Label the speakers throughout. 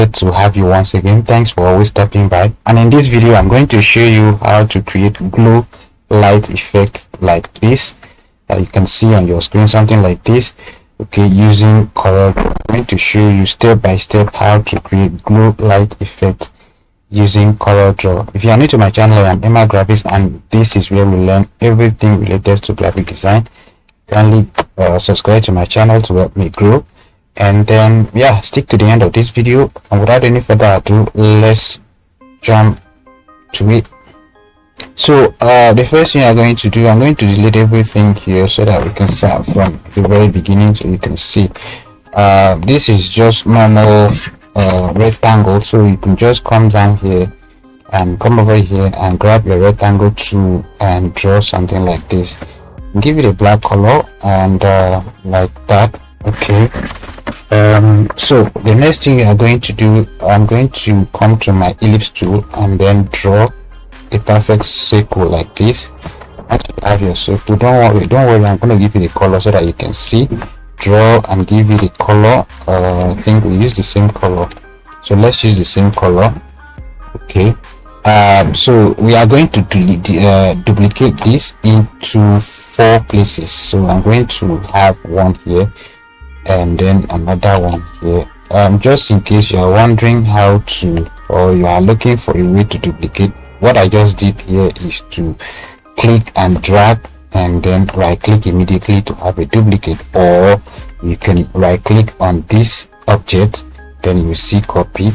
Speaker 1: Good to have you once again. Thanks for always stopping by. And in this video, I'm going to show you how to create glow light effects like this. You can see on your screen something like this. Okay, using CorelDraw. I'm going to show you step by step how to create glow light effect using CorelDraw. If you are new to my channel, I am Emma Graphics, and this is where we learn everything related to graphic design. Kindly subscribe to my channel to help me grow. And then stick to the end of this video, and without any further ado, let's jump to it. So the first thing I'm going to do, I'm going to delete everything here so that we can start from the very beginning. So you can see this is just normal rectangle, so you can just come down here and come over here and grab your rectangle tool and draw something like this. Give it a black color and like that. Okay. So the next thing I'm going to do, I'm going to come to my ellipse tool and then draw a perfect circle like this. Once you have your circle, don't worry, I'm going to give it a color so that you can see. Draw and give it a color. I think we use the same color, so let's use the same color. Okay. So we are going to duplicate this into 4 places. So I'm going to have one here and then another one here. Just in case you are wondering how to, or you are looking for a way to duplicate, what I just did here is to click and drag and then right click immediately to have a duplicate, or you can right click on this object, then you see copy.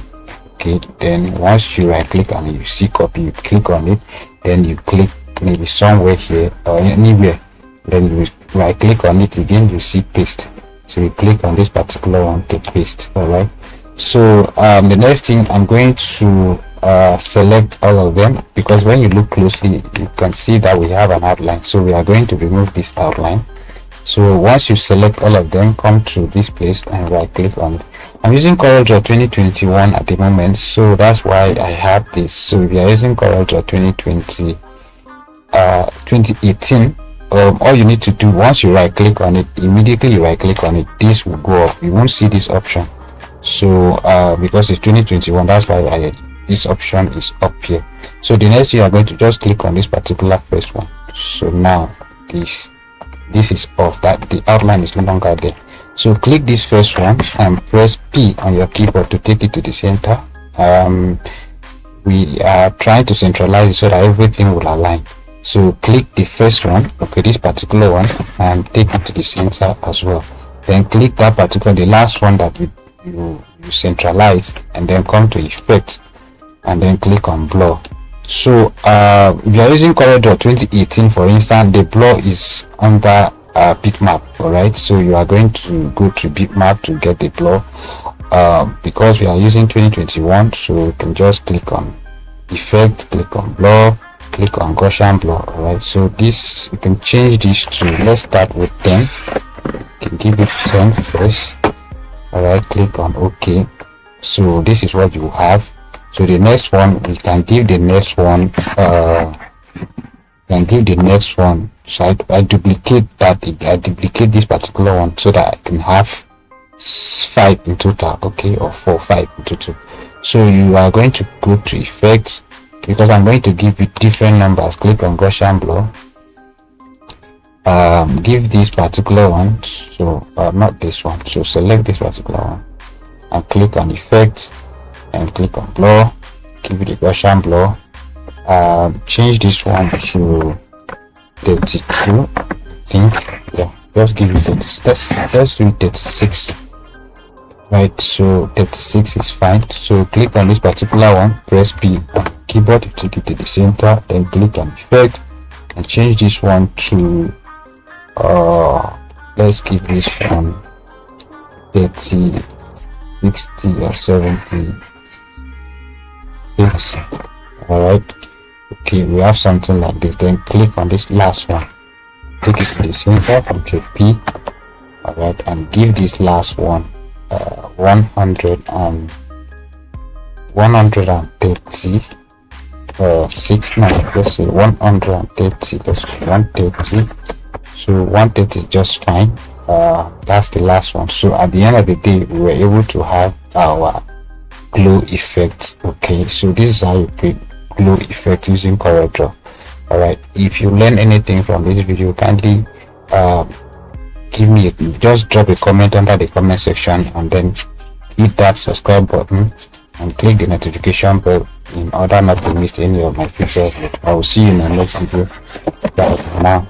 Speaker 1: Okay, then once you right click and you see copy, you click on it, then you click maybe somewhere here or anywhere, then you right click on it again, you see paste. So you click on this particular one to paste. All right, so the next thing, I'm going to select all of them, because when you look closely you can see that we have an outline, so we are going to remove this outline. So once you select all of them, come to this place and right click on it. I'm using CorelDraw 2021 at the moment, so that's why I have this. So if you are using CorelDraw 2018, all you need to do, once you right click on it, immediately you right click on it, this will go off. You won't see this option. So because it's 2021, that's why this option is up here. So the next thing, you are going to just click on this particular first one. So now this is off, that the outline is no longer there. So click this first one and press P on your keyboard to take it to the center. We are trying to centralize it so that everything will align. So click the first one, okay, this particular one, and take it to the center as well. Then click that particular, the last one that you centralize, and then come to effect and then click on blur. So if you are using CorelDraw 2018, for instance, the blur is under bitmap. All right, so you are going to go to bitmap to get the blur. Because we are using 2021, so you can just click on effect, click on blur, click on Gaussian blur. All right, so this, you can change this to, let's start with 10. You can give it 10 first. All right, click on OK. So this is what you have. So the next one, we can give the next one, so I duplicate that. I duplicate this particular one so that I can have 5 in total, okay, or 5 in total. So you are going to go to effects, because I'm going to give you different numbers. Click on Gaussian blur, give this particular one, so not this one, so select this particular one and click on effects and click on blur, give it a Gaussian blur, change this one to 32, I think. Just give it 30. Let's do 36. Right, so 36 is fine. So click on this particular one, press P on keyboard to take it to the center, then click on effect and change this one to let's give this one 30, 60 or 70. All right, okay, we have something like this. Then click on this last one, take it to the center, Ctrl P. All right, and give this last one 130 6, no, let's say 130. Let's 130. So 130 is just fine. That's the last one. So at the end of the day, we were able to have our glow effects. Okay, so this is how you create glow effect using CorelDraw. All right, if you learn anything from this video, kindly just drop a comment under the comment section, and then hit that subscribe button and click the notification bell in order not to miss any of my future. I will see you in my next video. Bye for now.